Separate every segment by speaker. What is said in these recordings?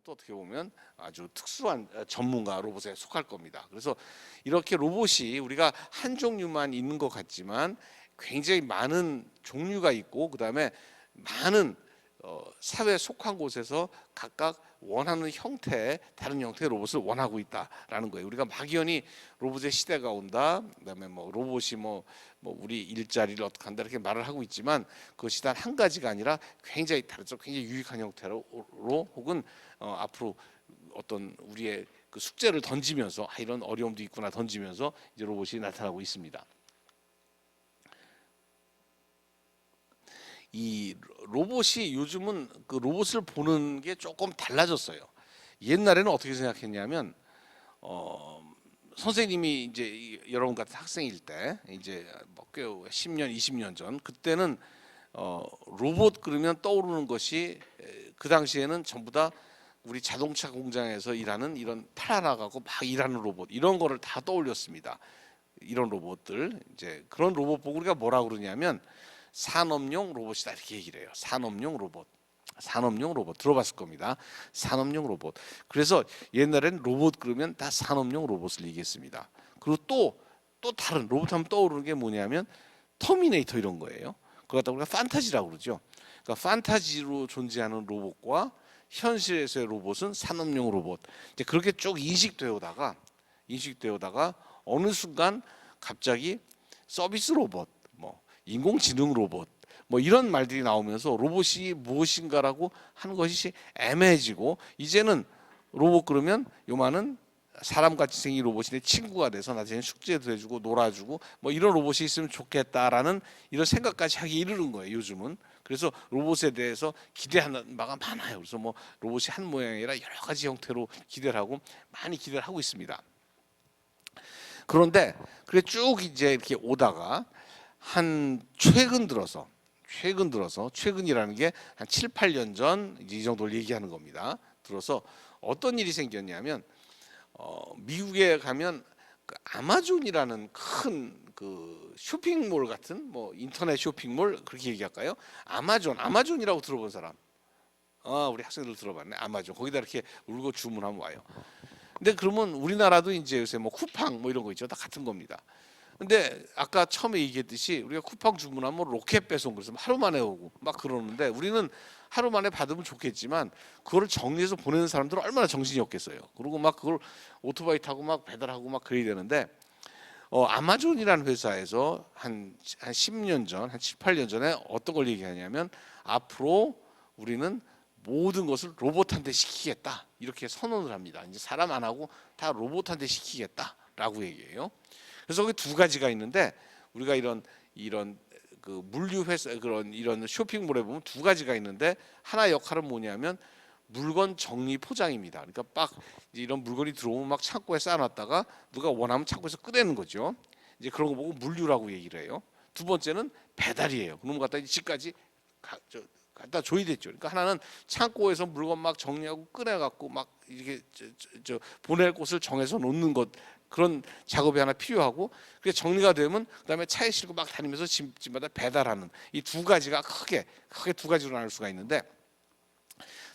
Speaker 1: 또 어떻게 보면 아주 특수한 전문가 로봇에 속할 겁니다. 그래서 이렇게 로봇이 우리가 한 종류만 있는 것 같지만 굉장히 많은 종류가 있고, 그다음에 많은 사회에 속한 곳에서 각각 원하는 형태의 다른 형태의 로봇을 원하고 있다라는 거예요. 우리가 막연히 로봇의 시대가 온다, 그다음에 뭐 로봇이 뭐 우리 일자리를 어떻게 한다 이렇게 말을 하고 있지만, 그것이 단 한 가지가 아니라 굉장히 다르죠. 굉장히 유익한 형태로 혹은 앞으로 어떤 우리의 그 숙제를 던지면서 이런 어려움도 있구나 던지면서 이제 로봇이 나타나고 있습니다. 이 로봇이 요즘은 그 로봇을 보는 게 조금 달라졌어요. 옛날에는 어떻게 생각했냐면 선생님이 이제 여러분 같은 학생일 때 이제 꽤 10년, 20년 전 그때는 로봇 그러면 떠오르는 것이 그 당시에는 전부 다 우리 자동차 공장에서 일하는 이런 팔 하나 갖고 막 일하는 로봇 이런 거를 다 떠올렸습니다. 이런 로봇들 이제 그런 로봇 보고 우리가 뭐라 그러냐면 산업용 로봇이다 이렇게 얘기를 해요. 산업용 로봇. 산업용 로봇 들어봤을 겁니다. 산업용 로봇. 그래서 옛날엔 로봇 그러면 다 산업용 로봇을 얘기했습니다. 그리고 또 다른 로봇 하면 떠오르는 게 뭐냐면 터미네이터 이런 거예요. 그걸 갖다 우리가 판타지라고 그러죠. 그러니까 판타지로 존재하는 로봇과 현실에서의 로봇은 산업용 로봇. 이제 그렇게 쭉 인식되어다가 어느 순간 갑자기 서비스 로봇, 뭐 인공지능 로봇, 뭐 이런 말들이 나오면서 로봇이 무엇인가라고 하는 것이 애매해지고, 이제는 로봇 그러면 요만은 사람같이 생긴 로봇이 내 친구가 돼서 나중에 숙제도 해주고 놀아주고 뭐 이런 로봇이 있으면 좋겠다라는 이런 생각까지 하기 이르는 거예요 요즘은. 그래서 로봇에 대해서 기대하는 바가 많아요. 그래서 뭐 로봇이 한 모양이 아니라 여러 가지 형태로 기대를 하고 많이 기대를 하고 있습니다. 그런데 그래 쭉 이제 이렇게 오다가 한 최근이라는 게 한 7, 8년 전 이 정도를 얘기하는 겁니다. 들어서 어떤 일이 생겼냐면 미국에 가면 그 아마존이라는 큰 그 쇼핑몰 같은 뭐 인터넷 쇼핑몰 그렇게 얘기할까요? 아마존이라고 들어본 사람? 우리 학생들 들어봤네. 아마존 거기다 이렇게 울고 주문하면 와요. 근데 그러면 우리나라도 이제 요새 뭐 쿠팡 뭐 이런 거 있죠. 다 같은 겁니다. 근데 아까 처음에 얘기했듯이 우리가 쿠팡 주문하면 로켓 배송 그래서 하루 만에 오고 막 그러는데, 우리는 하루 만에 받으면 좋겠지만 그거를 정리해서 보내는 사람들은 얼마나 정신이 없겠어요. 그리고 막 그걸 오토바이 타고 막 배달하고 막 그래야 되는데, 아마존이라는 회사에서 한 10년 전, 한 7, 8년 전에 어떤 걸 얘기하냐면 앞으로 우리는 모든 것을 로봇한테 시키겠다 이렇게 선언을 합니다. 이제 사람 안 하고 다 로봇한테 시키겠다라고 얘기해요. 그래서 거기 두 가지가 있는데, 우리가 이런 그 물류 회사 그런 이런 쇼핑몰에 보면 두 가지가 있는데, 하나 역할은 뭐냐면 물건 정리 포장입니다. 그러니까 막 이런 물건이 들어오면 막 창고에 쌓아놨다가 누가 원하면 창고에서 꺼내는 거죠. 이제 그런 거 보고 물류라고 얘기를 해요. 두 번째는 배달이에요. 그놈 갖다 집까지 갖다 줘야 됐죠. 그러니까 하나는 창고에서 물건 막 정리하고 꺼내갖고 막 이렇게 보낼 곳을 정해서 놓는 것, 그런 작업이 하나 필요하고, 그게 정리가 되면 그다음에 차에 싣고 막 다니면서 집마다 배달하는 이 두 가지가 크게 두 가지로 나눌 수가 있는데,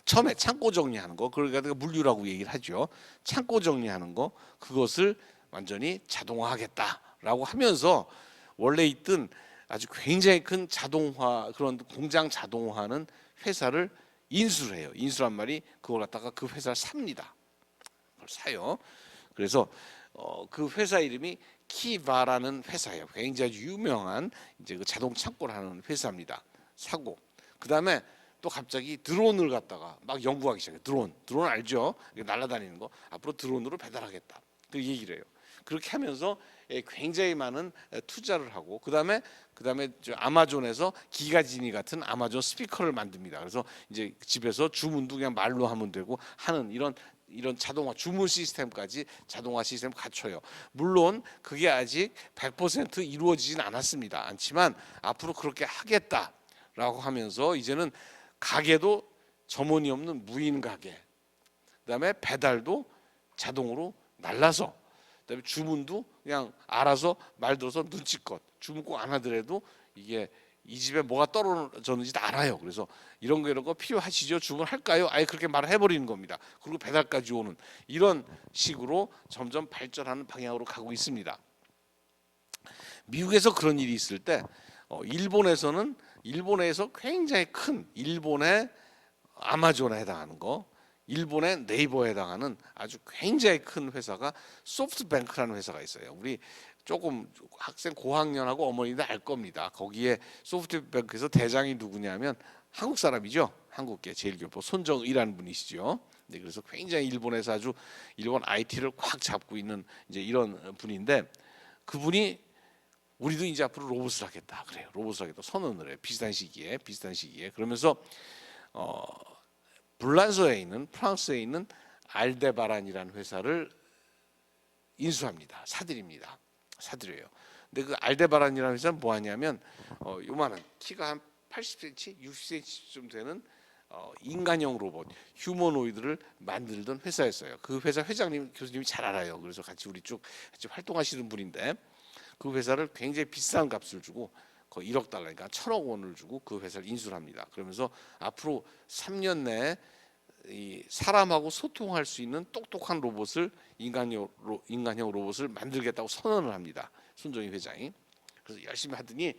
Speaker 1: 처음에 창고 정리하는 거, 그러니까 물류라고 얘기를 하죠. 창고 정리하는 거, 그것을 완전히 자동화하겠다라고 하면서 원래 있던 아주 굉장히 큰 자동화, 그런 공장 자동화하는 회사를 인수를 해요. 인수란 말이 그걸 갖다가 그 회사를 삽니다. 그걸 사요. 그래서 그 회사 이름이 키바라는 회사예요. 굉장히 유명한 이제 그 자동 창고를 하는 회사입니다. 사고, 그 다음에 또 갑자기 드론을 갖다가 막 연구하기 시작해요. 드론 알죠? 날아다니는 거. 앞으로 드론으로 배달하겠다. 그 얘기를 해요. 그렇게 하면서 굉장히 많은 투자를 하고, 그다음에 아마존에서 기가지니 같은 아마존 스피커를 만듭니다. 그래서 이제 집에서 주문도 그냥 말로 하면 되고 하는 이런 자동화 주문 시스템까지 자동화 시스템 갖춰요. 물론 그게 아직 100% 이루어지진 않지만 앞으로 그렇게 하겠다라고 하면서 이제는 가게도 점원이 없는 무인 가게, 그다음에 배달도 자동으로 날라서, 그다음에 주문도 그냥 알아서 말 들어서 눈치껏 주문 꼭 안 하더라도 이게 이 집에 뭐가 떨어졌는지 다 알아요. 그래서 이런 거 필요하시죠? 주문할까요? 아예 그렇게 말을 해버리는 겁니다. 그리고 배달까지 오는 이런 식으로 점점 발전하는 방향으로 가고 있습니다. 미국에서 그런 일이 있을 때 일본에서 굉장히 큰 일본의 아마존에 해당하는 거, 일본의 네이버에 해당하는 아주 굉장히 큰 회사가 소프트뱅크라는 회사가 있어요. 우리 조금 학생 고학년하고 어머니들 알 겁니다. 거기에 소프트뱅크에서 대장이 누구냐면 한국 사람이죠. 한국계 제일교포 손정의라는 분이시죠. 네, 그래서 굉장히 일본에서 아주 일본 IT를 꽉 잡고 있는 이제 이런 분인데, 그분이 우리도 이제 앞으로 로봇을 하겠다 그래요. 로봇을 하겠다 선언을 해요. 비슷한 시기에 그러면서 불란서에 있는 프랑스에 있는 알데바란이라는 회사를 인수합니다. 사들여요. 근데 그 알데바란이라는 회사는 뭐 하냐면 요만한 키가 한 80cm, 60cm쯤 되는 인간형 로봇, 휴머노이드를 만들던 회사였어요. 그 회사 회장님, 교수님이 잘 알아요. 그래서 같이 우리 쭉 같이 활동하시는 분인데, 그 회사를 굉장히 비싼 값을 주고 거의 1억 달러니까 1,000억 원을 주고 그 회사를 인수를 합니다. 그러면서 앞으로 3년 내에 이 사람하고 소통할 수 있는 똑똑한 로봇을 인간형 로봇을 만들겠다고 선언을 합니다. 손정희 회장이. 그래서 열심히 하더니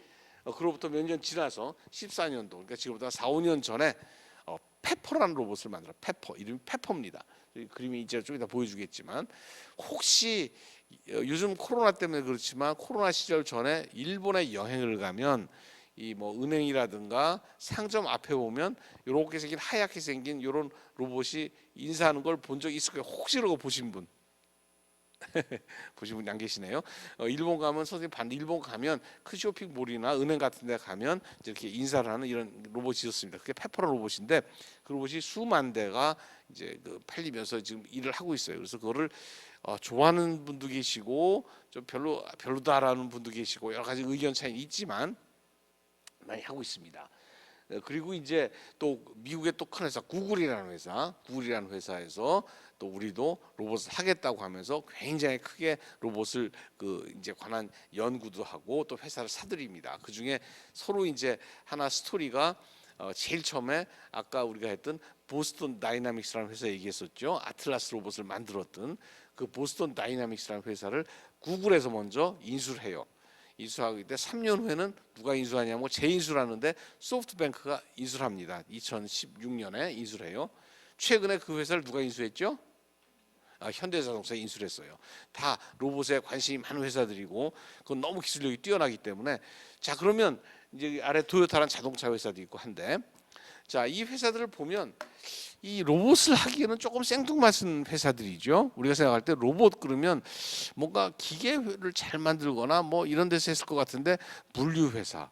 Speaker 1: 그로부터 몇 년 지나서 14년도, 그러니까 지금부터 4, 5년 전에 페퍼라는 로봇을 만들어. 페퍼, 이름이 페퍼입니다. 그림이 이제 좀 이따 보여주겠지만, 혹시 요즘 코로나 때문에 그렇지만 코로나 시절 전에 일본에 여행을 가면 이 뭐 은행이라든가 상점 앞에 보면 이렇게 생긴 하얗게 생긴 이런 로봇이 인사하는 걸 본 적 있을 거예요. 혹시 그거 보신 분? 보신 분 안 계시네요. 일본 가면 선생님 반대 일본 가면 큰 쇼핑몰이나 은행 같은 데 가면 이렇게 인사를 하는 이런 로봇이 있었습니다. 그게 페퍼라 로봇인데, 그 로봇이 수만 대가 이제 그 팔리면서 지금 일을 하고 있어요. 그래서 그거를 좋아하는 분도 계시고 좀 별로다라는 분도 계시고 여러 가지 의견 차이 있지만 많이 하고 있습니다. 그리고 이제 또 미국의 또 큰 회사 구글이라는 회사에서 또 우리도 로봇을 하겠다고 하면서 굉장히 크게 로봇을 그 이제 관한 연구도 하고 또 회사를 사들입니다. 그 중에 서로 이제 하나 스토리가 제일 처음에 아까 우리가 했던 보스턴 다이나믹스라는 회사 얘기했었죠. 아틀라스 로봇을 만들었던 그 보스턴 다이나믹스라는 회사를 구글에서 먼저 인수를 해요. 인수하기 때 3년 후에는 누가 인수하냐면 재인수를 하는데 소프트뱅크가 인수를 합니다. 2016년에 인수를 해요. 최근에 그 회사를 누가 인수했죠? 현대자동차 인수를 했어요. 다 로봇에 관심이 많은 회사들이고 그건 너무 기술력이 뛰어나기 때문에. 자, 그러면 이제 아래 토요타라는 자동차 회사도 있고 한데, 자, 이 회사들을 보면 이 로봇을 하기에는 조금 생뚱맞은 회사들이죠. 우리가 생각할 때 로봇 그러면 뭔가 기계를 잘 만들거나 뭐 이런 데서 했을 것 같은데, 물류 회사,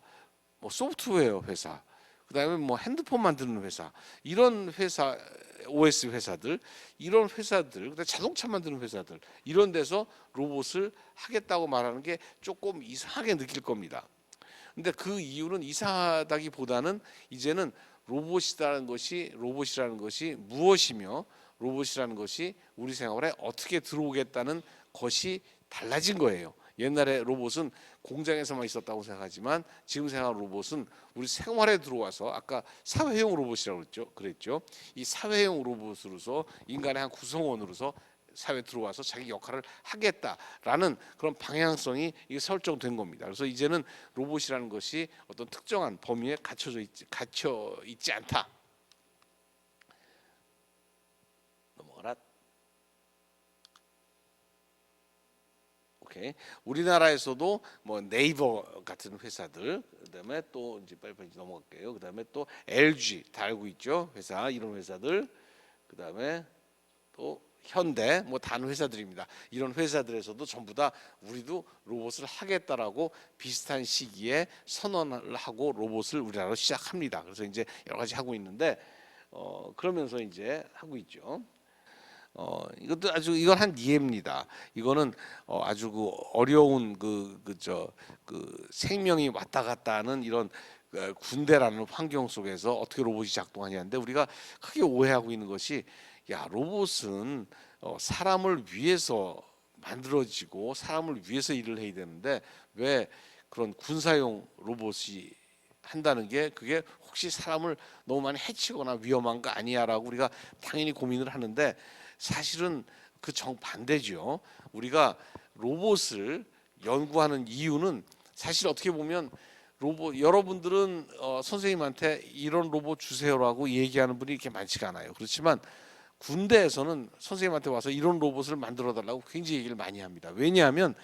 Speaker 1: 뭐 소프트웨어 회사, 그다음에 뭐 핸드폰 만드는 회사, 이런 회사, OS 회사들, 이런 회사들, 그다음에 자동차 만드는 회사들, 이런 데서 로봇을 하겠다고 말하는 게 조금 이상하게 느낄 겁니다. 근데 그 이유는 이상하다기보다는 이제는 로봇이라는 것이 무엇이며 로봇이라는 것이 우리 생활에 어떻게 들어오겠다는 것이 달라진 거예요. 옛날에 로봇은 공장에서만 있었다고 생각하지만 지금 생각하는 로봇은 우리 생활에 들어와서, 아까 사회형 로봇이라고 그랬죠. 이 사회형 로봇으로서 인간의 한 구성원으로서 사회에 들어와서 자기 역할을 하겠다라는 그런 방향성이 이게 설정된 겁니다. 그래서 이제는 로봇이라는 것이 어떤 특정한 범위에 갇혀 있지 않다. 넘어가라. 오케이. 우리나라에서도 뭐 네이버 같은 회사들, 그다음에 또 이제 빨리빨리 넘어갈게요. 그다음에 또 LG 다 알고 있죠. 회사, 이런 회사들. 그다음에 또 현대, 뭐 다른 회사들입니다. 이런 회사들에서도 전부 다 우리도 로봇을 하겠다라고 비슷한 시기에 선언을 하고 로봇을 우리나라로 시작합니다. 그래서 이제 여러 가지 하고 있는데 그러면서 이제 하고 있죠. 이것도 아주, 이건 한 예입니다. 이거는 아주 그 어려운 그 생명이 왔다 갔다 하는 이런 군대라는 환경 속에서 어떻게 로봇이 작동하냐는데, 우리가 크게 오해하고 있는 것이, 야, 로봇은 사람을 위해서 만들어지고 사람을 위해서 일을 해야 되는데 왜 그런 군사용 로봇이 한다는 게 그게 혹시 사람을 너무 많이 해치거나 위험한 거 아니야라고 우리가 당연히 고민을 하는데 사실은 그 정반대죠. 우리가 로봇을 연구하는 이유는 사실 어떻게 보면 여러분들은 선생님한테 이런 로봇 주세요라고 얘기하는 분이 이렇게 많지가 않아요. 그렇지만 군대에서는 선생님한테 와서 이런 로봇을 만들어 달라고 굉장히 얘기를 많이 합니다. 왜냐하면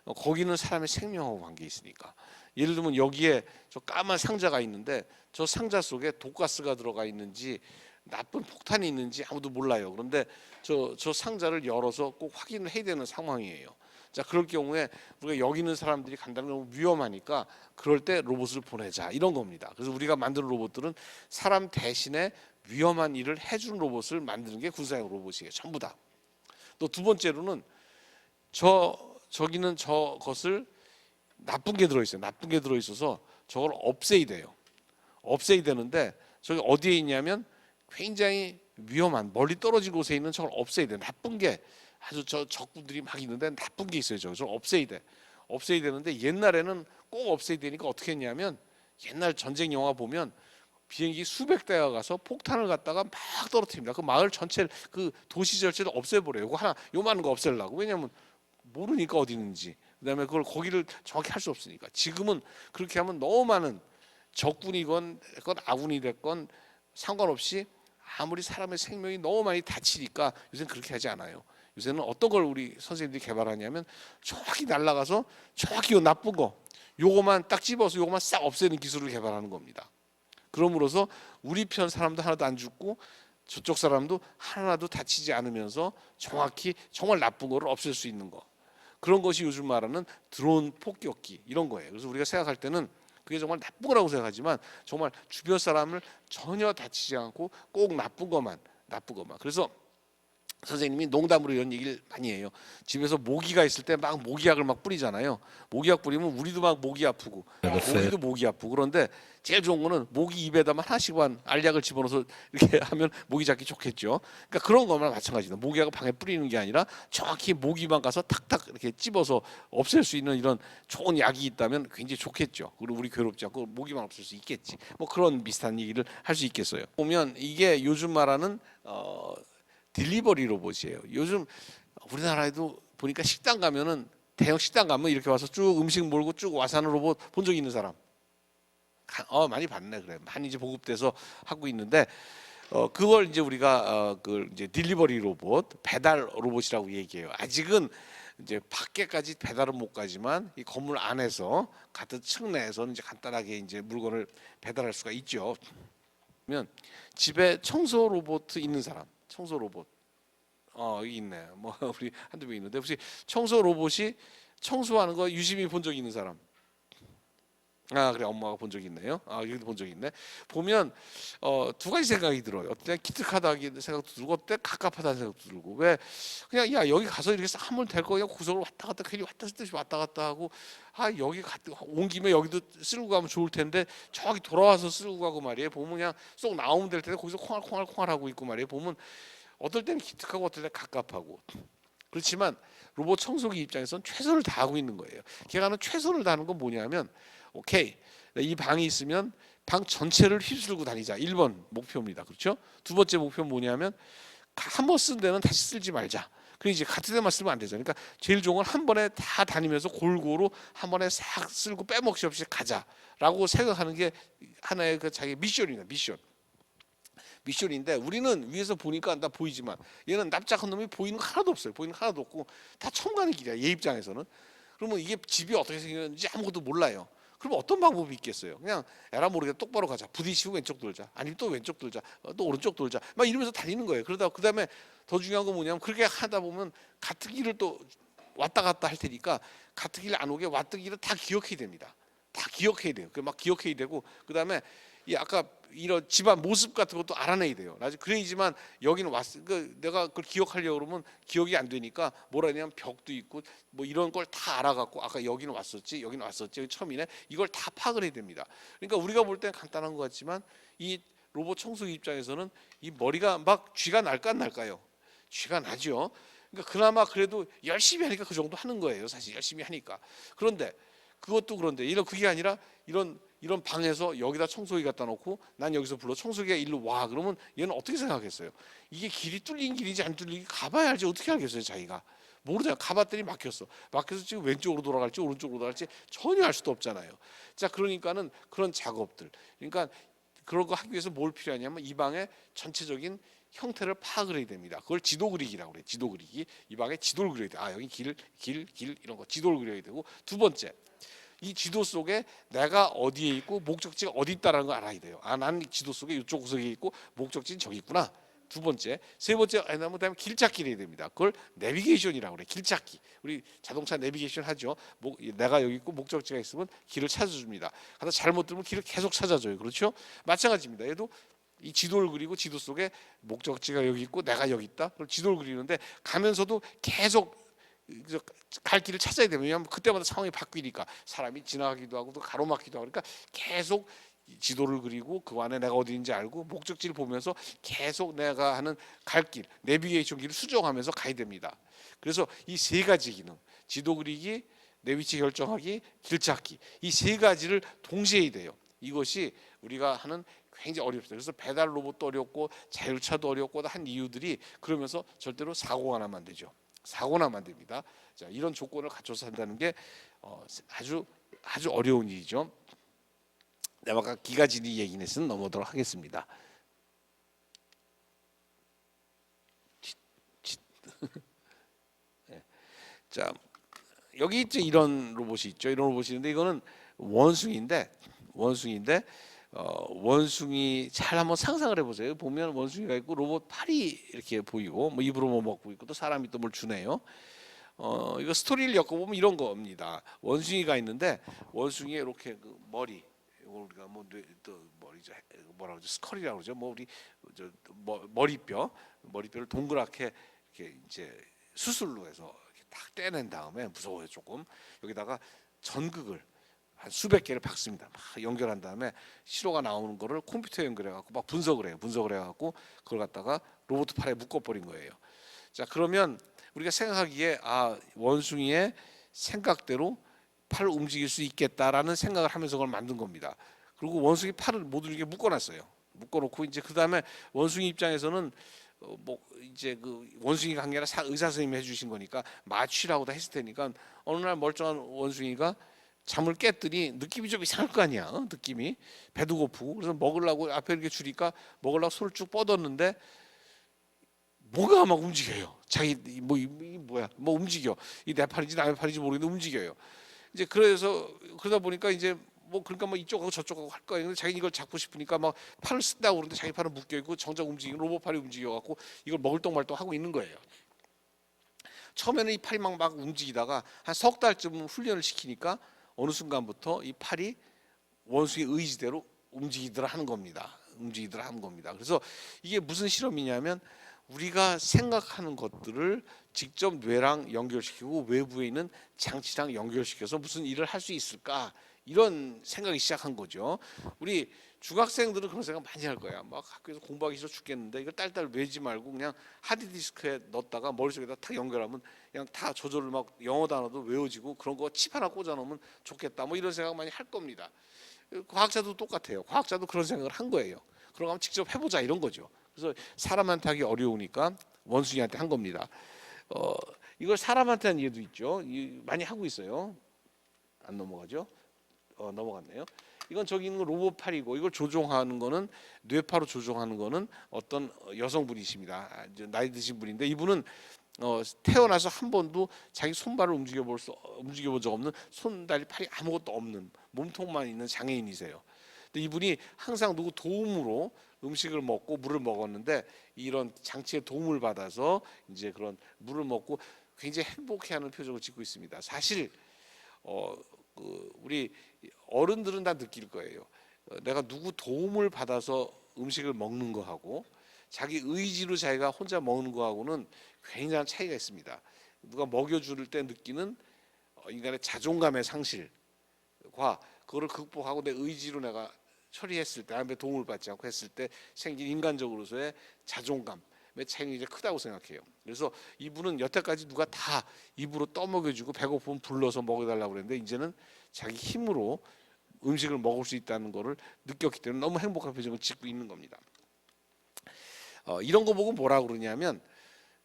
Speaker 1: 거기는 사람의 생명하고 관계 있으니까. 예를 들면 여기에 저 까만 상자가 있는데 저 상자 속에 독가스가 들어가 있는지 나쁜 폭탄이 있는지 아무도 몰라요. 그런데 저 상자를 열어서 꼭 확인을 해야 되는 상황이에요. 자, 그럴 경우에 우리가 여기 있는 사람들이 간다는 건 위험하니까 그럴 때 로봇을 보내자 이런 겁니다. 그래서 우리가 만드는 로봇들은 사람 대신에 위험한 일을 해주는 로봇을 만드는 게 군사용 로봇이에요. 전부 다. 또 두 번째로는 저기는 저것을 나쁜 게 들어있어요. 나쁜 게 들어있어서 저걸 없애야 돼요. 없애야 되는데 저기 어디에 있냐면 굉장히 위험한 멀리 떨어진 곳에 있는 저걸 없애야 돼요. 나쁜 게 아주 저 적군들이 막 있는데 나쁜 게 있어요. 저걸 없애야 돼. 없애야 되는데 옛날에는 꼭 없애야 되니까 어떻게 했냐면 옛날 전쟁 영화 보면 비행기 수백 대가 가서 폭탄을 갖다가 막 떨어뜨립니다. 그 마을 전체를 그 도시 전체를 없애버려요. 이거 하나 요만한 거 없애려고. 왜냐하면 모르니까 어디 있는지. 그다음에 그걸 거기를 정확히 할 수 없으니까. 지금은 그렇게 하면 너무 많은 적군이건 아군이 됐건 상관없이 아무리 사람의 생명이 너무 많이 다치니까 요새는 그렇게 하지 않아요. 요새는 어떤 걸 우리 선생님들이 개발하냐면 정확히 날아가서 정확히 요 나쁜 거 요거만 딱 집어서 요거만 싹 없애는 기술을 개발하는 겁니다. 그럼으로써 우리 편 사람도 하나도 안 죽고 저쪽 사람도 하나도 다치지 않으면서 정확히 정말 나쁜 거를 없앨 수 있는 거. 그런 것이 요즘 말하는 드론 폭격기 이런 거예요. 그래서 우리가 생각할 때는 그게 정말 나쁜 거라고 생각하지만 정말 주변 사람을 전혀 다치지 않고 꼭 나쁜 것만. 그래서 선생님이 농담으로 이런 얘기를 많이 해요. 집에서 모기가 있을 때 막 모기약을 막 뿌리잖아요. 모기약 뿌리면 우리도 막 목이 아프고 모기도 목이 아프고 그런데 제일 좋은 거는 모기 입에다만 하나씩만 알약을 집어넣어서 이렇게 하면 모기 잡기 좋겠죠. 그러니까 그런 거나 마찬가지다. 모기약을 방에 뿌리는 게 아니라 정확히 모기만 가서 탁탁 이렇게 집어서 없앨 수 있는 이런 좋은 약이 있다면 굉장히 좋겠죠. 그리고 우리 괴롭지 않고 모기만 없앨 수 있겠지. 뭐 그런 비슷한 얘기를 할 수 있겠어요. 보면 이게 요즘 말하는 딜리버리 로봇이에요. 요즘 우리나라에도 보니까 식당 가면은 대형 식당 가면 이렇게 와서 쭉 음식 몰고 쭉 와서 하는 로봇 본 적 있는 사람? 많이 봤네. 그래. 많이 이제 보급돼서 하고 있는데 그걸 이제 우리가 그걸 이제 딜리버리 로봇, 배달 로봇이라고 얘기해요. 아직은 이제 밖에까지 배달은 못 가지만 이 건물 안에서 같은 층 내에서는 이제 간단하게 이제 물건을 배달할 수가 있죠. 그러면 집에 청소 로봇 있는 사람, 청소 로봇 여기 있네. 뭐 우리 한두 명 있는데 혹시 청소 로봇이 청소하는 거 유심히 본 적 있는 사람? 그래 엄마가 본 적이 있네요. 여기도 본 적이 있네. 보면 두 가지 생각이 들어요. 어때 기특하다는 생각도 들고 어때 갑갑하다는 생각도 들고 왜 그냥 야 여기 가서 이렇게 싹 하면 될 거야 구석으로 왔다 갔다 괜히 왔다 갔다 왔다 갔다 하고 여기 온 김에 여기도 쓸고 가면 좋을 텐데 저기 돌아와서 쓸고 가고 말이에요. 보면 그냥 쏙 나오면 될 텐데 거기서 콩알콩알 하고 있고 말이에요. 보면 어떨 때는 기특하고 어떨 때는 갑갑하고 그렇지만 로봇 청소기 입장에서는 최선을 다하고 있는 거예요. 걔가 하는 최선을 다하는 건 뭐냐면 오케이 이 방이 있으면 방 전체를 휩쓸고 다니자 1번 목표입니다. 그렇죠? 두 번째 목표는 뭐냐면 한 번 쓴 데는 다시 쓰지 말자. 그리고 이제 같은 데만 쓰면 안 되죠. 그러니까 제일 좋은 건 한 번에 다 다니면서 골고루 한 번에 싹 쓸고 빼먹기 없이 가자라고 생각하는 게 하나의 그 자기 미션입니다. 미션인데 우리는 위에서 보니까 다 보이지만 얘는 납작한 놈이 보이는 거 하나도 없어요. 보이는 거 하나도 없고 다 처음 가는 길이야. 얘 입장에서는. 그러면 이게 집이 어떻게 생겼는지 아무것도 몰라요. 그럼 어떤 방법이 있겠어요? 그냥 에라 모르게 똑바로 가자. 부딪히고 왼쪽 돌자. 아니면 또 왼쪽 돌자. 또 오른쪽 돌자. 막 이러면서 다니는 거예요. 그러다 그다음에 더 중요한 건 뭐냐면 그렇게 하다 보면 같은 길을 또 왔다 갔다 할 테니까 같은 길 안 오게 왔던 길을 다 기억해야 됩니다. 다 기억해야 돼요. 그 막 기억해야 되고 그다음에 이 아까 이런 집안 모습 같은 것도 알아내야 돼요. 나중에 그래야지만 여기는 내가 그걸 기억하려고 그러면 기억이 안 되니까 뭐라 하냐면 벽도 있고 뭐 이런 걸 다 알아갖고 아까 여기는 왔었지, 여기는 왔었지, 여기 처음이네. 이걸 다 파악을 해야 됩니다. 그러니까 우리가 볼 때는 간단한 것 같지만 이 로봇 청소기 입장에서는 이 머리가 막 쥐가 날까 안 날까요? 쥐가 나죠. 그러니까 그나마 그래도 열심히 하니까 그 정도 하는 거예요. 사실 열심히 하니까. 그런데 그것도 그런데 이런 그게 아니라 이런 방에서 여기다 청소기 갖다 놓고 난 여기서 불러 청소기가 일로 와 그러면 얘는 어떻게 생각했어요? 이게 길이 뚫린 길인지 안 뚫린 길 가봐야 알지 어떻게 알겠어요 자기가 모르잖아요. 가봤더니 막혀서 지금 왼쪽으로 돌아갈지 오른쪽으로 돌아갈지 전혀 알 수도 없잖아요. 자 그러니까는 그런 작업들 그러니까 그런 거 하기 위해서 뭘 필요하냐면 이 방의 전체적인 형태를 파악을 해야 됩니다. 그걸 지도 그리기라고 그래요. 지도 그리기. 이 방에 지도를 그려야 돼. 아 여기 길 이런 거 지도를 그려야 되고 두 번째 이 지도 속에 내가 어디에 있고 목적지가 어디 있다는 걸 알아야 돼요. 아, 난 지도 속에 이쪽 구석에 있고 목적지는 저기 있구나. 두 번째, 세 번째, 그다음에 길찾기를 해야 됩니다. 그걸 내비게이션이라고 그래. 길찾기. 우리 자동차 내비게이션 하죠. 내가 여기 있고 목적지가 있으면 길을 찾아줍니다. 하다 잘못 들면 길을 계속 찾아줘요. 그렇죠? 마찬가지입니다. 얘도 이 지도를 그리고 지도 속에 목적지가 여기 있고 내가 여기 있다. 그걸 지도를 그리는데 가면서도 계속 갈 길을 찾아야 돼요. 왜냐하면 그때마다 상황이 바뀌니까 사람이 지나가기도 하고 또 가로막기도 하고 그러니까 계속 지도를 그리고 그 안에 내가 어디 있는지 알고 목적지를 보면서 계속 내가 하는 갈 길, 내비게이션 길을 수정하면서 가야 됩니다. 그래서 이 세 가지 기능, 지도 그리기, 내 위치 결정하기, 길 찾기 이 세 가지를 동시에 해야 돼요. 이것이 우리가 하는 굉장히 어렵습니다. 그래서 배달 로봇도 어렵고 자율차도 어렵고 한 이유들이 그러면서 절대로 사고가 나면 안 되죠. 사고나 만듭니다. 자, 이런 조건을 갖춰서 한다는 게 아주 어려운 일이죠. 내가 아까 기가 지니 얘기는 넘어가도록 하겠습니다. 자, 여기 이제 이런 로봇이 있죠. 이런 로봇이 있는데 이거는 원숭이인데 원숭이 잘 한번 상상을 해보세요. 보면 원숭이가 있고 로봇 팔이 이렇게 보이고 뭐 입으로 뭐 먹고 있고 또 사람이 또 뭘 주네요. 이거 스토리를 엮어보면 이런 겁니다. 원숭이가 있는데 원숭이의 이렇게 그 머리 우리가 또 머리죠 뭐라 그러죠 스컬이라고 그러죠. 뭐 우리 머리뼈를 동그랗게 이렇게 이제 수술로 해서 이렇게 딱 떼낸 다음에 무서워요 조금 여기다가 전극을 한 수백 개를 박습니다. 막 연결한 다음에 시로가 나오는 거를 컴퓨터에 연결해 갖고 막 분석을 해요. 분석을 해 갖고 그걸 갖다가 로봇 팔에 묶어 버린 거예요. 자, 그러면 우리가 생각하기에 원숭이의 생각대로 팔을 움직일 수 있겠다라는 생각을 하면서 그걸 만든 겁니다. 그리고 원숭이 팔을 모두 이렇게 묶어놨어요. 묶어놓고 이제 그 다음에 원숭이 입장에서는 뭐 이제 그 원숭이가 한 게 아니라 의사 선생님이 해주신 거니까 마취라고 다 했을 테니까 어느 날 멀쩡한 원숭이가 잠을 깼더니 느낌이 좀 이상할 거 아니야. 느낌이 배도 고프고 그래서 먹으려고 앞에 이렇게 주니까 먹으려고 손을 쭉 뻗었는데 뭐가 막 움직여요. 자기 뭐야 뭐 움직여. 이 내 팔인지 남의 팔인지 모르겠는데 움직여요. 이제 그러다 보니까 이제 그러니까 이쪽하고 저쪽하고 할 거예요. 근데 자기 이걸 잡고 싶으니까 막 팔을 쓴다고 그러는데 자기 팔은 묶여 있고 정작 움직이는 로봇 팔이 움직여 갖고 이걸 먹을 똥말똥 하고 있는 거예요. 처음에는 이 팔이 막 움직이다가 한 석 달쯤 훈련을 시키니까 어느 순간부터 이 팔이 원숭이 의지대로 움직이더라 하는 겁니다. 그래서 이게 무슨 실험이냐면 우리가 생각하는 것들을 직접 뇌랑 연결시키고 외부에 있는 장치랑 연결시켜서 무슨 일을 할 수 있을까 이런 생각이 시작한 거죠. 우리 중학생들은 그런 생각 많이 할 거야. 막 학교에서 공부하기 싫어 죽겠는데 이걸 딸딸 외지 말고 그냥 하드디스크에 넣었다가 머릿속에다 탁 연결하면 그냥 다 저절로 막 영어 단어도 외워지고 그런 거 칩 하나 꽂아 놓으면 좋겠다. 뭐 이런 생각 많이 할 겁니다. 과학자도 똑같아요. 과학자도 그런 생각을 한 거예요. 그럼 한번 직접 해보자 이런 거죠. 그래서 사람한테 하기 어려우니까 원숭이한테 한 겁니다. 이걸 사람한테 한 예도 있죠. 많이 하고 있어요. 안 넘어가죠? 넘어갔네요. 이건 저기 있는 거 로봇 팔이고 이걸 조종하는 거는 뇌파로 조종하는 거는 어떤 여성분이십니다. 나이 드신 분인데 이분은 태어나서 한 번도 자기 손발을 움직여본 적 없는 손다리 팔이 아무것도 없는 몸통만 있는 장애인이세요. 근데 이분이 항상 누구 도움으로 음식을 먹고 물을 먹었는데 이런 장치의 도움을 받아서 이제 그런 물을 먹고 굉장히 행복해하는 표정을 짓고 있습니다. 사실 우리 어른들은 다 느낄 거예요. 내가 누구 도움을 받아서 음식을 먹는 거하고 자기 의지로 자기가 혼자 먹는 거하고는 굉장한 차이가 있습니다. 누가 먹여줄 때 느끼는 인간의 자존감의 상실과 그거를 극복하고 내 의지로 내가 처리했을 때, 남의 도움을 받지 않고 했을 때 생긴 인간적으로서의 자존감, 차이는 이제 크다고 생각해요. 그래서 이분은 여태까지 누가 다 입으로 떠먹여주고 배고프면 불러서 먹여달라고 그랬는데 이제는 자기 힘으로 음식을 먹을 수 있다는 것을 느꼈기 때문에 너무 행복한 표정을 짓고 있는 겁니다. 이런 거 보고 뭐라 그러냐면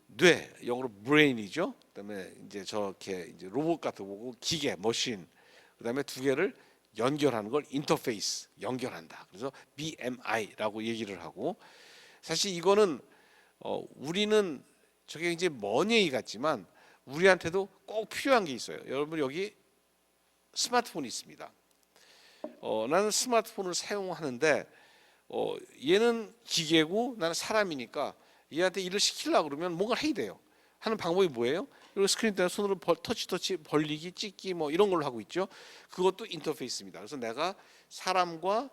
Speaker 1: 뇌, 영어로 brain이죠. 그다음에 이제 저렇게 이제 로봇 같은 거 보고 기계, 머신. 그다음에 두 개를 연결하는 걸 인터페이스, 연결한다. 그래서 BMI라고 얘기를 하고 사실 이거는 우리는 저게 이제 먼 얘기 같지만 우리한테도 꼭 필요한 게 있어요. 여러분 여기 스마트폰이 있습니다. 나는 스마트폰을 사용하는데 얘는 기계고 나는 사람이니까 얘한테 일을 시키려고 그러면 뭔가 해야 돼요. 하는 방법이 뭐예요? 그리고 스크린 때문에 손으로 터치 벌리기, 찍기 뭐 이런 걸로 하고 있죠. 그것도 인터페이스입니다. 그래서 내가 사람과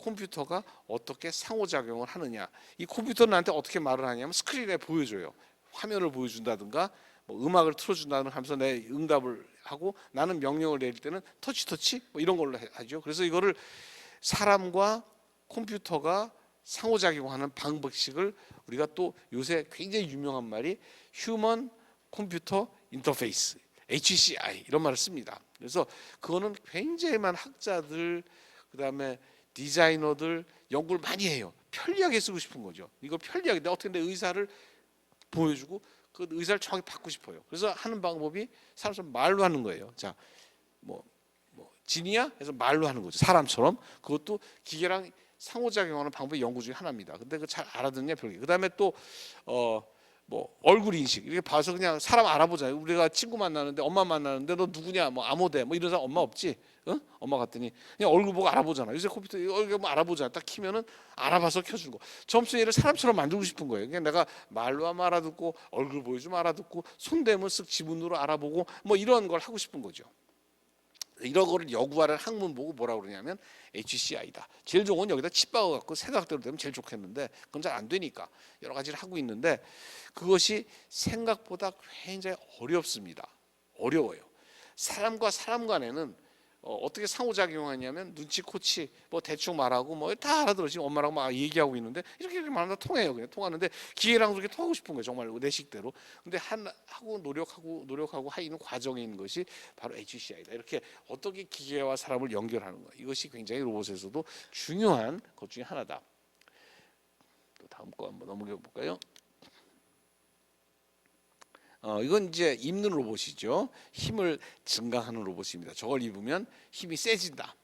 Speaker 1: 컴퓨터가 어떻게 상호작용을 하느냐. 이 컴퓨터는 나한테 어떻게 말을 하냐면 스크린에 보여줘요. 화면을 보여준다든가 뭐 음악을 틀어준다든가 하면서 내 응답을 하고 나는 명령을 내릴 때는 터치 뭐 이런 걸로 하죠. 그래서 이거를 사람과 컴퓨터가 상호작용하는 방식을 우리가 또 요새 굉장히 유명한 말이 휴먼 컴퓨터 인터페이스 HCI 이런 말을 씁니다. 그래서 그거는 굉장히 많은 학자들 그다음에 디자이너들 연구를 많이 해요. 편리하게 쓰고 싶은 거죠. 이걸 편리하게 내가 어떻게 내 의사를 보여주고 그 의사를 정확히 받고 싶어요. 그래서 하는 방법이 사람처럼 말로 하는 거예요. 자, 뭐 진이야? 해서 말로 하는 거죠. 사람처럼. 그것도 기계랑 상호작용하는 방법의 연구 중에 하나입니다. 근데 그 잘 알아듣냐 별개. 그다음에 또 뭐 얼굴 인식 이렇게 봐서 그냥 사람 알아보잖아요. 우리가 친구 만나는데 엄마 만나는데 너 누구냐 뭐 아모대 뭐 이런 사람 엄마 없지? 응? 엄마 갔더니 그냥 얼굴 보고 알아보잖아. 요새 컴퓨터 얼굴 뭐 알아보잖아. 딱 키면은 알아봐서 켜주는 거. 점수 얘를 사람처럼 만들고 싶은 거예요. 그냥 내가 말로 하면 알아듣고 얼굴 보여주면 알아듣고 손대면 쓱 지문으로 알아보고 뭐 이런 걸 하고 싶은 거죠. 이런 거를 여구하는 학문 보고 뭐라 그러냐면 HCI다. 제일 좋은 건 여기다 칩 박아 갖고 생각대로 되면 제일 좋겠는데 그건 잘 안 되니까 여러 가지를 하고 있는데 그것이 생각보다 굉장히 어렵습니다. 어려워요. 사람과 사람 간에는 어떻게 상호작용하냐면 눈치 코치 뭐 대충 말하고 뭐 다 알아들어. 지금 엄마랑 막 얘기하고 있는데 이렇게 말하면 통해요. 그냥 통하는데 기계랑 그렇게 통하고 싶은 거예요. 정말 내 식대로. 근데 하고 노력하고 하는 과정에 있는 것이 바로 HCI다. 이렇게 어떻게 기계와 사람을 연결하는 거야. 이것이 굉장히 로봇에서도 중요한 것 중에 하나다. 또 다음 거 한번 넘어가 볼까요? 이건 이제 입는 로봇이죠. 힘을 증강하는 로봇입니다. 저걸 입으면 힘이 세진다.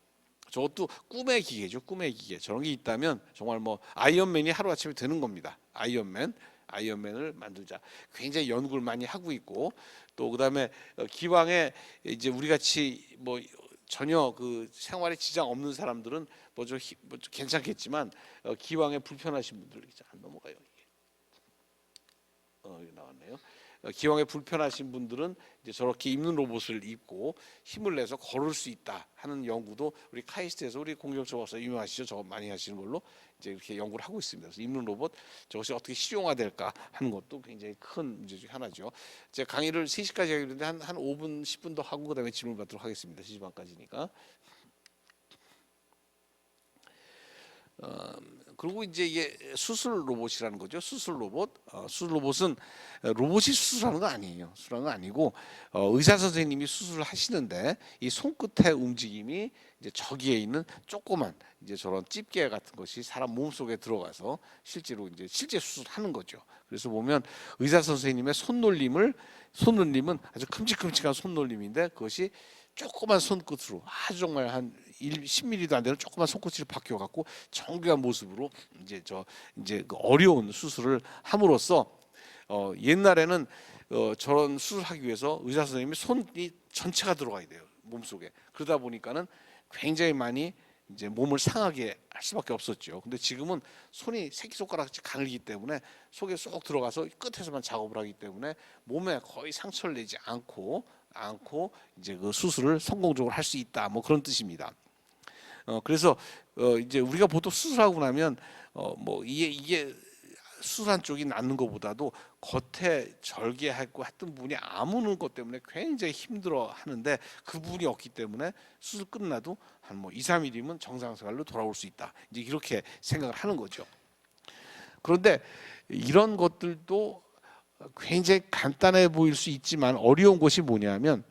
Speaker 1: 저것도 꿈의 기계죠. 꿈의 기계. 저런 게 있다면 정말 뭐 아이언맨이 하루아침에 되는 겁니다. 아이언맨을 만들자. 굉장히 연구를 많이 하고 있고 또 그다음에 기왕에 이제 우리 같이 뭐 전혀 그 생활에 지장 없는 사람들은 뭐좀 괜찮겠지만 기왕에 불편하신 분들 이제 안 넘어가요. 이게. 여기 나왔네요. 기왕에 불편하신 분들은 이제 저렇게 입는 로봇을 입고 힘을 내서 걸을 수 있다 하는 연구도 우리 카이스트에서 우리 공경철 박사 유명하시죠? 저거 많이 하시는 걸로 이제 이렇게 연구를 하고 있습니다. 그래서 입는 로봇 저것이 어떻게 실용화될까 하는 것도 굉장히 큰 문제 중 하나죠. 제 강의를 3시까지 하기로 했는데 한 5분 10분 더 하고 그다음에 질문 받도록 하겠습니다. 3시 반까지니까. 그리고 이제 이게 수술 로봇이라는 거죠. 수술 로봇. 수술 로봇은 로봇이 수술하는 거 아니에요. 수술하는 거 아니고 의사 선생님이 수술을 하시는데 이 손끝의 움직임이 이제 저기에 있는 조그만 이제 저런 집게 같은 것이 사람 몸 속에 들어가서 실제로 이제 실제 수술하는 거죠. 그래서 보면 의사 선생님의 손놀림은 아주 큼직큼직한 손놀림인데 그것이 조그만 손끝으로 아주 정말 한 10mm도 안 되는 조그만 손끝이 박혀 갖고 정교한 모습으로 이제 그 어려운 수술을 함으로써 옛날에는 저런 수술하기 위해서 의사 선생님이 손이 전체가 들어가야 돼요. 몸속에. 그러다 보니까는 굉장히 많이 이제 몸을 상하게 할 수밖에 없었죠. 근데 지금은 손이 새끼손가락같이 가늘기 때문에 속에 쏙 들어가서 끝에서만 작업을 하기 때문에 몸에 거의 상처를 내지 않고 이제 그 수술을 성공적으로 할 수 있다. 뭐 그런 뜻입니다. 그래서 이제 우리가 보통 수술하고 나면 뭐 이게 수술한 쪽이 낫는 것보다도 겉에 절개하고 했던 부분이 아무는 것 때문에 굉장히 힘들어 하는데 그 부분이 없기 때문에 수술 끝나도 한 뭐 2, 3일이면 정상 생활로 돌아올 수 있다. 이제 이렇게 생각을 하는 거죠. 그런데 이런 것들도 굉장히 간단해 보일 수 있지만 어려운 것이 뭐냐면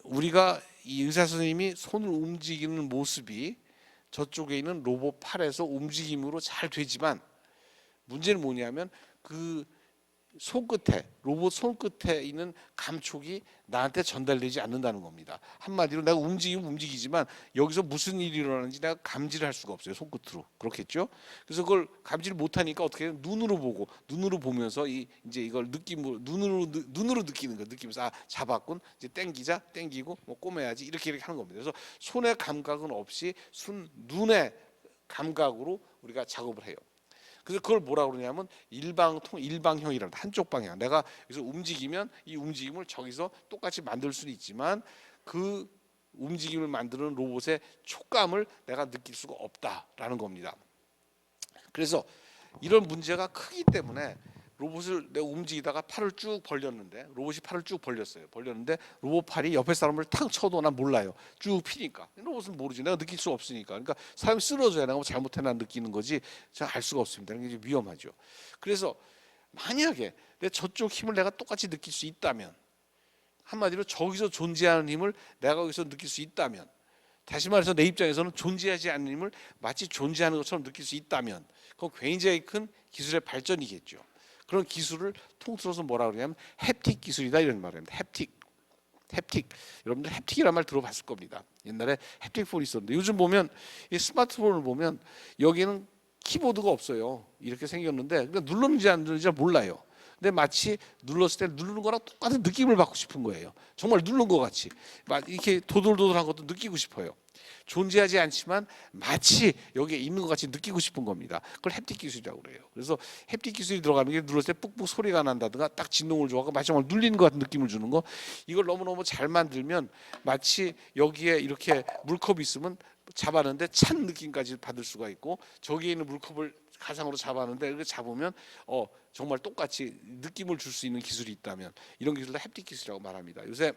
Speaker 1: 우리가 이 의사 선생님이 손을 움직이는 모습이 저쪽에 있는 로봇 팔에서 움직임으로 잘 되지만 문제는 뭐냐면 그 손끝에 로봇 손끝에 있는 감촉이 나한테 전달되지 않는다는 겁니다. 한마디로 내가 움직이면 움직이지만 여기서 무슨 일이 일어나는지 내가 감지를 할 수가 없어요. 손끝으로. 그렇겠죠? 그래서 그걸 감지를 못하니까 어떻게 해요? 눈으로 보고 눈으로 보면서 이제 이걸 느낌으로 눈으로 느끼는 거 느끼면서 아 잡았군 이제 땡기자 땡기고 뭐 꼬매야지 이렇게 하는 겁니다. 그래서 손의 감각은 없이 눈의 감각으로 우리가 작업을 해요. 그래서 그걸 뭐라 그러냐면 일방형이라는 한쪽 방향. 내가 여기서 움직이면 이 움직임을 저기서 똑같이 만들 수는 있지만 그 움직임을 만드는 로봇의 촉감을 내가 느낄 수가 없다라는 겁니다. 그래서 이런 문제가 크기 때문에 로봇을 내가 움직이다가 팔을 쭉 벌렸는데 로봇이 팔을 쭉 벌렸어요. 벌렸는데 로봇 팔이 옆에 사람을 탁 쳐도 난 몰라요. 쭉 피니까. 로봇은 모르지. 내가 느낄 수 없으니까. 그러니까 사람이 쓰러져야 내가 뭐 잘못했나 느끼는 거지. 제가 알 수가 없습니다. 이게 위험하죠. 그래서 만약에 내 저쪽 힘을 내가 똑같이 느낄 수 있다면 한마디로 저기서 존재하는 힘을 내가 여기서 느낄 수 있다면 다시 말해서 내 입장에서는 존재하지 않는 힘을 마치 존재하는 것처럼 느낄 수 있다면 그건 굉장히 큰 기술의 발전이겠죠. 그런 기술을 통틀어서 뭐라 그러냐면 햅틱 기술이다 이런 말입니다. 햅틱. 여러분들 햅틱이라는 말 들어봤을 겁니다. 옛날에 햅틱 폰이 있었는데 요즘 보면 이 스마트폰을 보면 여기는 키보드가 없어요. 이렇게 생겼는데 그러니까 눌렀는지 안 눌렀는지 몰라요. 근데 마치 눌렀을 때 누르는 거랑 똑같은 느낌을 받고 싶은 거예요. 정말 누른 것 같이 이렇게 도돌도돌한 것도 느끼고 싶어요. 존재하지 않지만 마치 여기에 있는 것 같이 느끼고 싶은 겁니다. 그걸 햅틱 기술이라고 그래요. 그래서 햅틱 기술이 들어가는 게 눌렀을 때 뿍뿍 소리가 난다든가 딱 진동을 줘서 마치 정말 눌리는 것 같은 느낌을 주는 거 이걸 너무너무 잘 만들면 마치 여기에 이렇게 물컵이 있으면 잡았는데 찬 느낌까지 받을 수가 있고 저기에 있는 물컵을 가상으로 잡았는데 이렇게 잡으면 정말 똑같이 느낌을 줄 수 있는 기술이 있다면 이런 기술을 햅틱 기술이라고 말합니다. 요새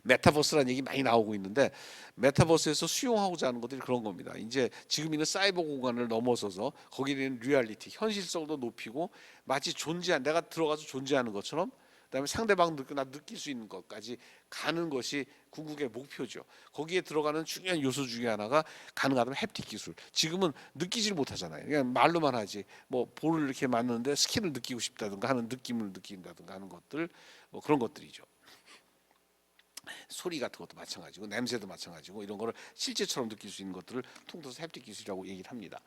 Speaker 1: 메타버스라는 얘기 많이 나오고 있는데 메타버스에서 수용하고자 하는 것들이 그런 겁니다. 이제 지금 있는 사이버 공간을 넘어서서 거기에 있는 리얼리티, 현실성도 높이고 마치 내가 들어가서 존재하는 것처럼 그다음에 상대방 느낄 수 있는 것까지 가는 것이 궁극의 목표죠. 거기에 들어가는 중요한 요소 중에 하나가 가능하다면 햅틱 기술. 지금은 느끼질 못하잖아요. 그냥 말로만 하지. 뭐 볼을 이렇게 맞는데 스킨을 느끼고 싶다든가 하는 느낌을 느낀다든가 하는 것들 뭐 그런 것들이죠. 소리 같은 것도 마찬가지고 냄새도 마찬가지고 이런 거를 실제처럼 느낄 수 있는 것들을 통틀어서 햅틱 기술이라고 얘기를 합니다.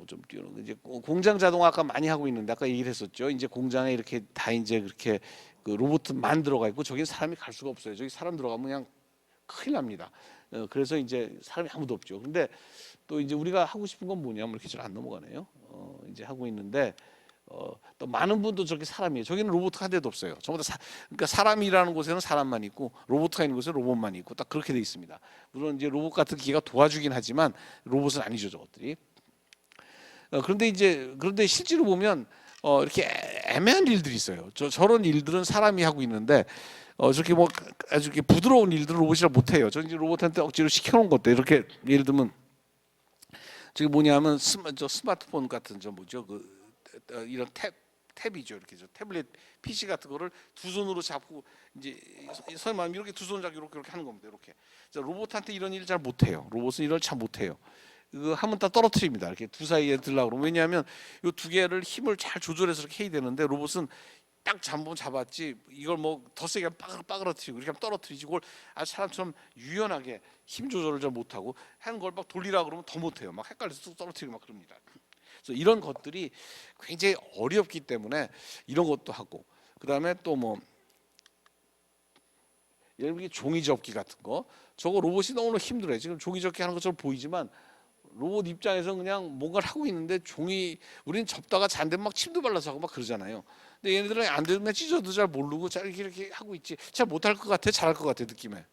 Speaker 1: 좀 띄우는 이제 공장 자동화 아까 많이 하고 있는데 아까 얘기를 했었죠. 이제 공장에 이렇게 다 이제 그렇게 그 로봇만 들어가 있고 저기 사람이 갈 수가 없어요. 저기 사람 들어가면 그냥 큰일 납니다. 그래서 이제 사람이 아무도 없죠. 근데 또 이제 우리가 하고 싶은 건 뭐냐면 이렇게 잘 안 넘어가네요. 이제 하고 있는데 또 많은 분도 저기 사람이에요. 저기는 로봇 한 대도 없어요. 전부 다 그러니까 사람이라는 곳에는 사람만 있고 로봇가 있는 곳에 로봇만 있고 딱 그렇게 돼 있습니다. 물론 이제 로봇 같은 기계가 도와주긴 하지만 로봇은 아니죠, 저것들이. 그런데 실제로 보면 이렇게 애매한 일들이 있어요. 저런 일들은 사람이 하고 있는데 저렇게 뭐 아주 이렇게 부드러운 일들은 로봇이라 못해요. 저 이제 로봇한테 억지로 시켜놓은 것들 이렇게 예를 들면 저게 뭐냐면 스마트폰 같은 뭐죠 이런 탭이죠. 이렇게 태블릿 PC 같은 거를 두 손으로 잡고 이제 설마 이렇게 두 손 잡고 이렇게 하는 겁니다. 이렇게 로봇한테 이런 일을 잘 못해요. 로봇은 이걸 잘 못해요. 이거 하면 다 떨어뜨립니다. 이렇게 두 사이에 들라고 그러면 왜냐하면 이 두 개를 힘을 잘 조절해서 이렇게 해야 되는데 로봇은 딱 한번 잡았지 이걸 뭐 더 세게 빠그러뜨리고 이렇게 하면 떨어뜨리지 그걸 아주 사람처럼 유연하게 힘 조절을 잘 못하고 하는 걸 막 돌리라 그러면 더 못해요. 막 헷갈려서 뚝 떨어뜨리고 막 그럽니다. 그래서 이런 것들이 굉장히 어렵기 때문에 이런 것도 하고 그다음에 또 뭐 예를 들면 종이 접기 같은 거 저거 로봇이 너무 힘들어요. 지금 종이 접기 하는 것처럼 보이지만 로봇 입장에서 그냥 뭔가를 하고 있는데 우리는 접다가 잔데 막 침도 발라서 하고 막 그러잖아요. 근데 얘네들은 안 되면 찢어도 잘 모르고 잘 이렇게 하고 있지. 잘 못할 것 같아, 잘할 것 같아 느낌에.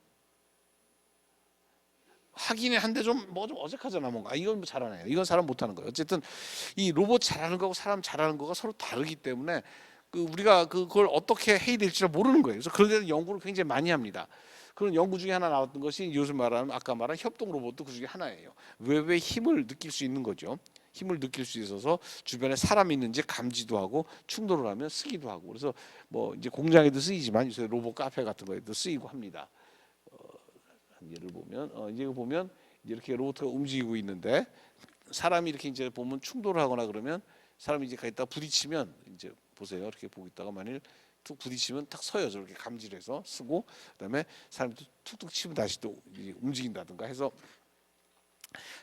Speaker 1: 하긴 한데 좀 어색하잖아 뭔가. 이건 뭐 잘하네. 이건 사람 못하는 거예요. 어쨌든 이 로봇 잘하는 거하고 사람 잘하는 거가 서로 다르기 때문에 우리가 그걸 어떻게 해야 될지 모르는 거예요. 그래서 그런 데는 연구를 굉장히 많이 합니다. 그런 연구 중에 하나 나왔던 것이 요즘 말하는 아까 말한 협동 로봇도 그 중에 하나예요. 외부의 힘을 느낄 수 있는 거죠. 힘을 느낄 수 있어서 주변에 사람이 있는지 감지도 하고 충돌을 하면 쓰기도 하고. 그래서 뭐 이제 공장에도 쓰이지만 요새 로봇 카페 같은 거에도 쓰이고 합니다. 예를 보면 이제 보면 이렇게 로봇가 움직이고 있는데 사람이 이렇게 이제 보면 충돌을 하거나 그러면 사람이 이제 가있다가 부딪히면 이제 보세요. 이렇게 보고 있다가 만일 툭 부딪히면 탁 서요. 저렇게 감지해서 쓰고 그다음에 사람이 툭툭 치면 다시 또 움직인다든가 해서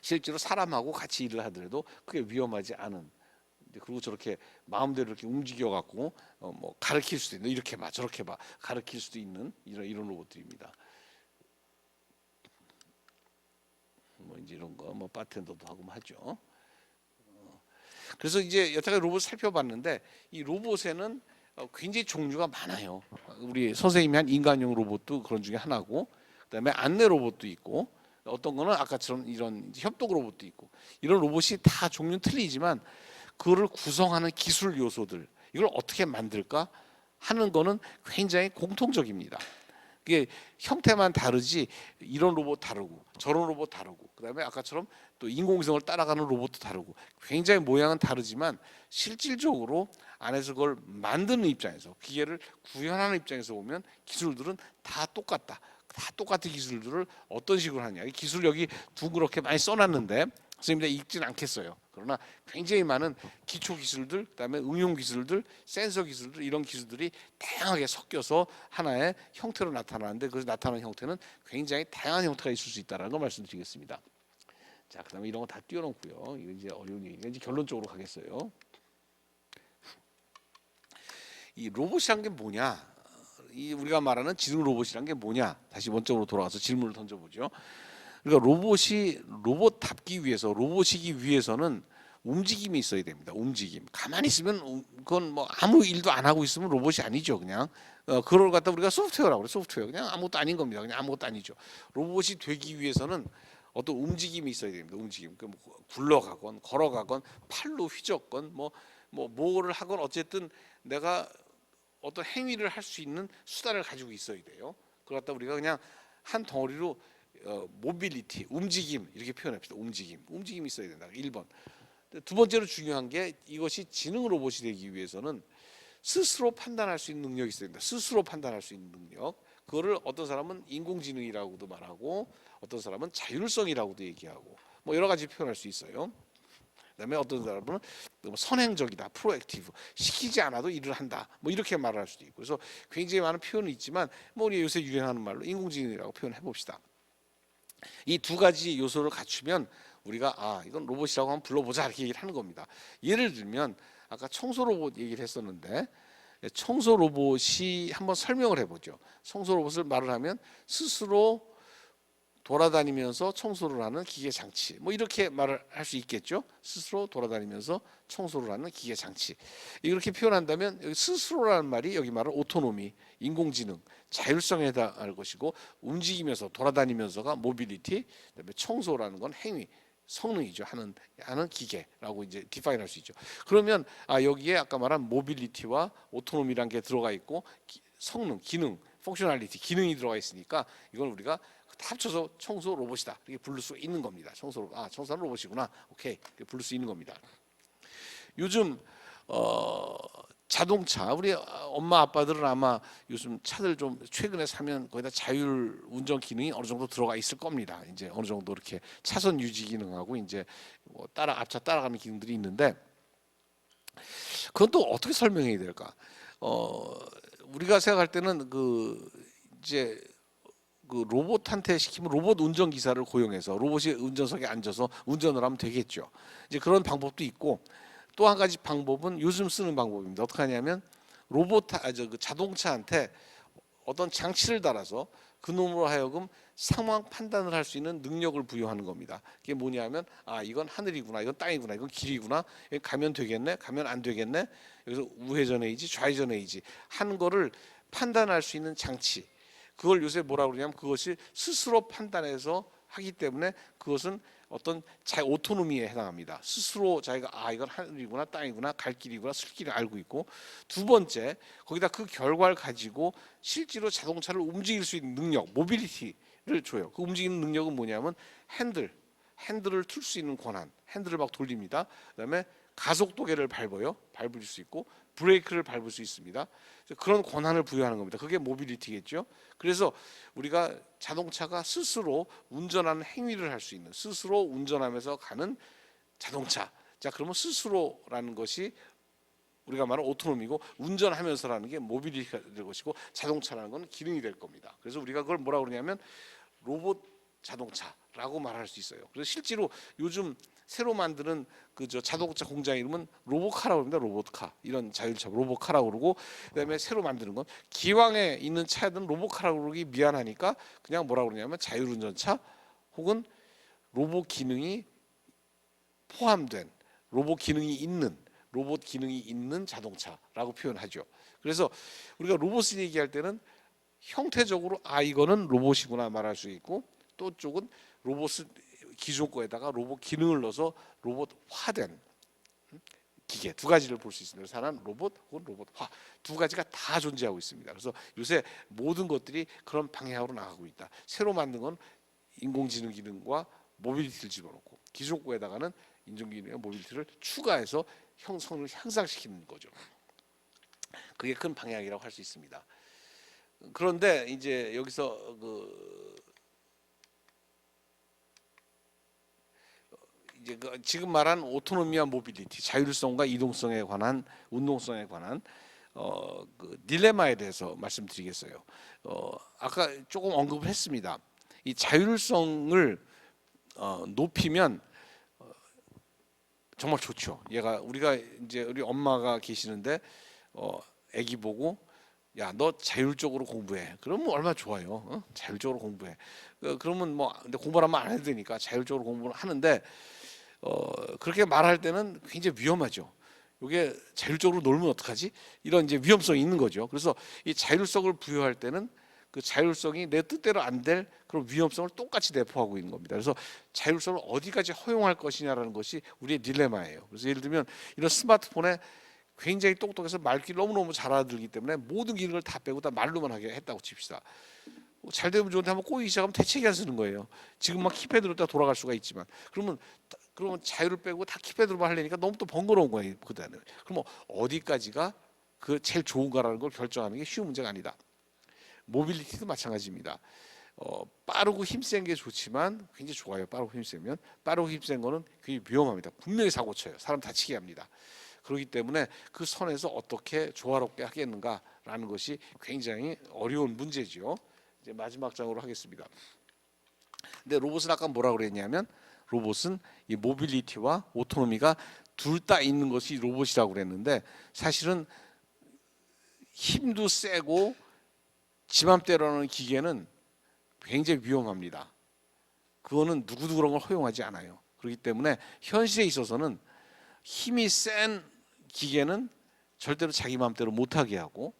Speaker 1: 실제로 사람하고 같이 일을 하더라도 그게 위험하지 않은. 그리고 저렇게 마음대로 이렇게 움직여 갖고 뭐 가르칠 수도 있는 이렇게 봐 저렇게 봐 가르칠 수도 있는 이런 로봇들입니다. 뭐 이제 이런 거 뭐 바텐더도 하고 뭐 하죠. 그래서 이제 여태까지 로봇 살펴봤는데 이 로봇에는 굉장히 종류가 많아요. 우리 선생님이 한 인간용 로봇도 그런 중에 하나고, 그다음에 안내 로봇도 있고, 어떤 거는 아까처럼 이런 협동 로봇도 있고, 이런 로봇이 다 종류는 틀리지만 그거를 구성하는 기술 요소들, 이걸 어떻게 만들까 하는 거는 굉장히 공통적입니다. 그게 형태만 다르지 이런 로봇 다르고 저런 로봇 다르고 그다음에 아까처럼 또 인공위성을 따라가는 로봇도 다르고 굉장히 모양은 다르지만 실질적으로 안에서 그걸 만드는 입장에서 기계를 구현하는 입장에서 보면 기술들은 다 똑같다. 다 똑같은 기술들을 어떤 식으로 하냐. 이 기술 여기 둥그렇게 많이 써놨는데 선생님들 읽진 않겠어요. 그러나 굉장히 많은 기초 기술들, 그다음에 응용 기술들, 센서 기술들 이런 기술들이 다양하게 섞여서 하나의 형태로 나타나는데 그 나타나는 형태는 굉장히 다양한 형태가 있을 수 있다는 걸 말씀드리겠습니다. 자, 그다음에 이런 거 다 띄워놓고요. 이거 이제 어려운 얘기가 이제 결론적으로 가겠어요. 이 로봇이란 게 뭐냐? 이 우리가 말하는 지능 로봇이란 게 뭐냐? 다시 원점으로 돌아가서 질문을 던져보죠. 그러니까 로봇이 로봇답기 위해서 로봇이기 위해서는 움직임이 있어야 됩니다. 움직임. 가만히 있으면 그건 뭐 아무 일도 안 하고 있으면 로봇이 아니죠. 그냥 그걸 갖다 우리가 소프트웨어라고 그래. 소프트웨어. 그냥 아무것도 아닌 겁니다. 그냥 아무것도 아니죠. 로봇이 되기 위해서는 어떤 움직임이 있어야 됩니다. 움직임. 그 뭐 굴러가건 걸어가건 팔로 휘젓건 뭐를 하건 어쨌든 내가 어떤 행위를 할 수 있는 수단을 가지고 있어야 돼요. 그걸 갖다 우리가 그냥 한 덩어리로 모빌리티, 움직임 이렇게 표현합시다. 움직임이 있어야 된다. 1번. 두 번째로 중요한 게 이것이 지능 로봇이 되기 위해서는 스스로 판단할 수 있는 능력이 있어야 된다. 스스로 판단할 수 있는 능력. 그거를 어떤 사람은 인공지능이라고도 말하고 어떤 사람은 자율성이라고도 얘기하고 뭐 여러 가지 표현할 수 있어요. 그다음에 어떤 사람은 선행적이다, 프로액티브, 시키지 않아도 일을 한다, 뭐 이렇게 말할 수도 있고. 그래서 굉장히 많은 표현이 있지만 뭐 우리 요새 유행하는 말로 인공지능이라고 표현해 봅시다. 이 두 가지 요소를 갖추면 우리가 이건 로봇이라고 한번 불러보자 이렇게 얘기를 하는 겁니다. 예를 들면 아까 청소 로봇 얘기를 했었는데 청소 로봇이 한번 설명을 해보죠. 청소 로봇을 말을 하면 스스로 돌아다니면서 청소를 하는 기계 장치, 뭐 이렇게 말을 할 수 있겠죠. 스스로 돌아다니면서 청소를 하는 기계 장치. 이렇게 표현한다면 여기 스스로라는 말이 여기 말은 오토노미, 인공지능, 자율성에 해당할 것이고 움직이면서 돌아다니면서가 모빌리티, 그다음에 청소라는 건 행위, 성능이죠. 하는 기계라고 이제 디파인할 수 있죠. 그러면 여기에 아까 말한 모빌리티와 오토노미란 게 들어가 있고 성능, 기능, 펑셔널리티, 기능이 들어가 있으니까 이걸 우리가 다 합쳐서 청소 로봇이다 이렇게 부를 수 있는 겁니다. 청소는 로봇이구나. 오케이, 이렇게 부를 수 있는 겁니다. 요즘 자동차 우리 엄마 아빠들은 아마 요즘 차들 좀 최근에 사면 거기다 자율 운전 기능이 어느 정도 들어가 있을 겁니다. 이제 어느 정도 이렇게 차선 유지 기능하고 이제 뭐 앞차 따라가는 기능들이 있는데 그건 또 어떻게 설명해야 될까? 우리가 생각할 때는 이제 로봇한테 시키면 로봇 운전기사를 고용해서 로봇이 운전석에 앉아서 운전을 하면 되겠죠. 이제 그런 방법도 있고 또 한 가지 방법은 요즘 쓰는 방법입니다. 어떻게 하냐면 자동차한테 어떤 장치를 달아서 그놈으로 하여금 상황 판단을 할 수 있는 능력을 부여하는 겁니다. 그게 뭐냐면 이건 하늘이구나, 이건 땅이구나, 이건 길이구나, 여기 가면 되겠네, 가면 안 되겠네, 여기서 우회전해야지, 좌회전해야지 하는 거를 판단할 수 있는 장치. 그걸 요새 뭐라고 그러냐면 그것이 스스로 판단해서 하기 때문에 그것은 어떤 자기 오토노미에 해당합니다. 스스로 자기가 이건 하늘이구나 땅이구나 갈 길이구나 술 길을 알고 있고, 두 번째 거기다 그 결과를 가지고 실제로 자동차를 움직일 수 있는 능력, 모빌리티를 줘요. 그 움직이는 능력은 뭐냐면 핸들을 틀 수 있는 권한, 핸들을 막 돌립니다. 그다음에 가속도계를 밟을 수 있고 브레이크를 밟을 수 있습니다. 그런 권한을 부여하는 겁니다. 그게 모빌리티겠죠. 그래서 우리가 자동차가 스스로 운전하는 행위를 할 수 있는, 스스로 운전하면서 가는 자동차. 자, 그러면 스스로라는 것이 우리가 말하는 오토노미고, 운전하면서라는 게 모빌리티가 될 것이고, 자동차라는 건 기능이 될 겁니다. 그래서 우리가 그걸 뭐라고 그러냐면 로봇 자동차라고 말할 수 있어요. 그래서 실제로 요즘 새로 만드는 자동차 공장 이름은 로보카라고 합니다. 로봇카, 이런 자율차 로보카라고 그러고, 그다음에 새로 만드는 건 기왕에 있는 차들은 로보카라고 그러기 미안하니까 그냥 뭐라고 그러냐면 자율운전차 혹은 로봇 기능이 포함된, 로봇 기능이 있는 자동차라고 표현하죠. 그래서 우리가 로봇을 얘기할 때는 형태적으로 이거는 로봇이구나 말할 수 있고, 또 쪽은 로봇을 기존 거에다가 로봇 기능을 넣어서 로봇화된 기계, 두 가지를 볼 수 있습니다. 그래서 하나는 로봇 혹은 로봇화, 두 가지가 다 존재하고 있습니다. 그래서 요새 모든 것들이 그런 방향으로 나가고 있다. 새로 만든 건 인공지능 기능과 모빌리티를 집어넣고, 기존 거에다가는 인공지능과 모빌리티를 추가해서 형성을 향상시키는 거죠. 그게 큰 방향이라고 할 수 있습니다. 그런데 이제 여기서 지금 말한 오토노미와 모빌리티, 자율성과 이동성에 관한, 운동성에 관한 딜레마에 대해서 말씀드리겠어요. 아까 조금 언급을 했습니다. 이 자율성을 높이면 정말 좋죠. 우리가 이제 우리 엄마가 계시는데 아기 보고 야, 너 자율적으로 공부해. 그러면 얼마나 좋아요. 자율적으로 공부해. 그러면 근데 공부를 하면 안 해도 되니까 자율적으로 공부를 하는데, 그렇게 말할 때는 굉장히 위험하죠. 이게 자율적으로 놀면 어떡하지? 이런 이제 위험성이 있는 거죠. 그래서 이 자율성을 부여할 때는 그 자율성이 내 뜻대로 안 될 그런 위험성을 똑같이 내포하고 있는 겁니다. 그래서 자율성을 어디까지 허용할 것이냐라는 것이 우리의 딜레마예요. 그래서 예를 들면 이런 스마트폰에 굉장히 똑똑해서 말귀를 너무너무 잘 알아들기 때문에 모든 기능을 다 빼고 다 말로만 하게 했다고 칩시다. 잘 되면 좋은데 한번 꼬이기 시작하면 대책이 안 쓰는 거예요. 지금 막 키패드로 다 돌아갈 수가 있지만, 그러면 자유를 빼고 다 키패드로만 하려니까 너무 또 번거로운 거예요. 그다음에 그럼 어디까지가 그 제일 좋은가라는 걸 결정하는 게 쉬운 문제가 아니다. 모빌리티도 마찬가지입니다. 빠르고 힘센 게 좋지만 굉장히 좋아요. 빠르고 힘세면, 빠르고 힘센 거는 굉장히 위험합니다. 분명히 사고 쳐요. 사람 다치게 합니다. 그렇기 때문에 그 선에서 어떻게 조화롭게 하겠는가라는 것이 굉장히 어려운 문제죠. 이제 마지막 장으로 하겠습니다. 근데 로봇은 아까 뭐라고 그랬냐면, 로봇은 이 모빌리티와 오토노미가 둘 다 있는 것이 로봇이라고 그랬는데, 사실은 힘도 세고 지 맘대로 하는 기계는 굉장히 위험합니다. 그거는 누구도 그런 걸 허용하지 않아요. 그렇기 때문에 현실에 있어서는 힘이 센 기계는 절대로 자기 마음대로 못하게 하고,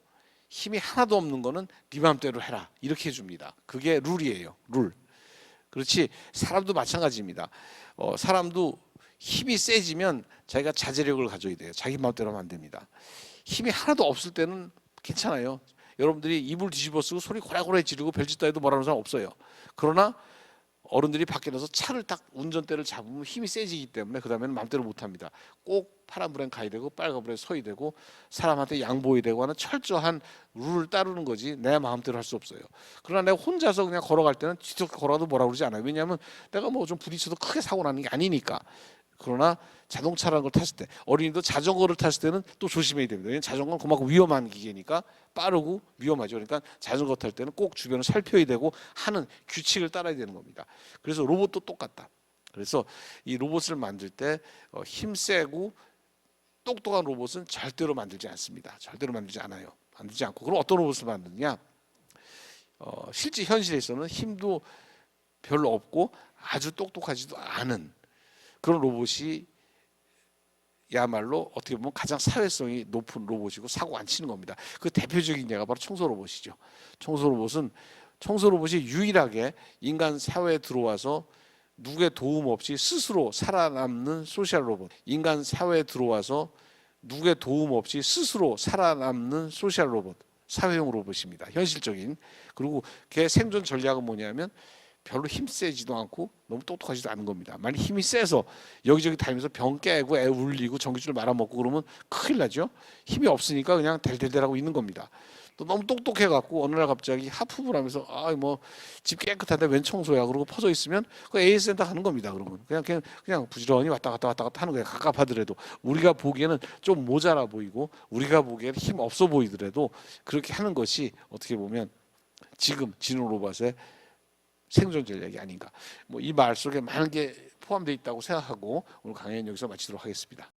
Speaker 1: 힘이 하나도 없는 거는 네 마음대로 해라 이렇게 해줍니다. 그게 룰이에요. 룰. 그렇지, 사람도 마찬가지입니다. 사람도 힘이 세지면 자기가 자제력을 가져야 돼요. 자기 마음대로 하면 안 됩니다. 힘이 하나도 없을 때는 괜찮아요. 여러분들이 이불 뒤집어 쓰고 소리 고래고래 지르고 별짓도 해도 뭐라는 사람 없어요. 그러나 어른들이 밖에 나서 차를 딱 운전대를 잡으면 힘이 세지기 때문에 그 다음에는 마음대로 못합니다. 꼭 파란불엔 가야 되고 빨간불에 서야 되고 사람한테 양보해야 되고 하는 철저한 룰을 따르는 거지 내 마음대로 할 수 없어요. 그러나 내가 혼자서 그냥 걸어갈 때는 뒤쪽에 걸어가도 뭐라고 그러지 않아요. 왜냐하면 내가 뭐 좀 부딪혀도 크게 사고 나는 게 아니니까. 그러나 자동차라는 걸 탔을 때, 어린이도 자전거를 탔을 때는 또 조심해야 됩니다. 왜냐하면 자전거는 그만큼 위험한 기계니까 빠르고 위험하죠. 그러니까 자전거 탈 때는 꼭 주변을 살펴야 되고 하는 규칙을 따라야 되는 겁니다. 그래서 로봇도 똑같다. 그래서 이 로봇을 만들 때 힘세고 똑똑한 로봇은 절대로 만들지 않습니다. 절대로 만들지 않아요. 만들지 않고, 그럼 어떤 로봇을 만드냐? 실제 현실에서는 힘도 별로 없고 아주 똑똑하지도 않은 그런 로봇이 야말로 어떻게 보면 가장 사회성이 높은 로봇이고 사고 안 치는 겁니다. 그 대표적인 예가 바로 청소 로봇이죠. 청소 로봇이 유일하게 인간 사회에 들어와서 누구의 도움 없이 스스로 살아남는 소셜 로봇. 인간 사회에 들어와서 누구의 도움 없이 스스로 살아남는 소셜 로봇. 사회용 로봇입니다. 현실적인. 그리고 걔 생존 전략은 뭐냐면 별로 힘 세지도 않고 너무 똑똑하지도 않은 겁니다. 만약 힘이 세서 여기저기 다니면서 병 깨고 애 울리고 전기줄 말아먹고 그러면 큰일 나죠. 힘이 없으니까 그냥 델델델하고 있는 겁니다. 또 너무 똑똑해 갖고 어느 날 갑자기 하품을 하면서 아 뭐 집 깨끗한데 웬 청소야 그러고 퍼져 있으면 그 AS 센터 가는 겁니다. 그러면 그냥 부지런히 왔다 갔다 하는 거예요. 갑갑하더라도 우리가 보기에는 좀 모자라 보이고 우리가 보기에는 힘 없어 보이더라도 그렇게 하는 것이 어떻게 보면 지금 진호 로봇의 생존 전략이 아닌가. 뭐 이 말 속에 많은 게 포함되어 있다고 생각하고 오늘 강연 여기서 마치도록 하겠습니다.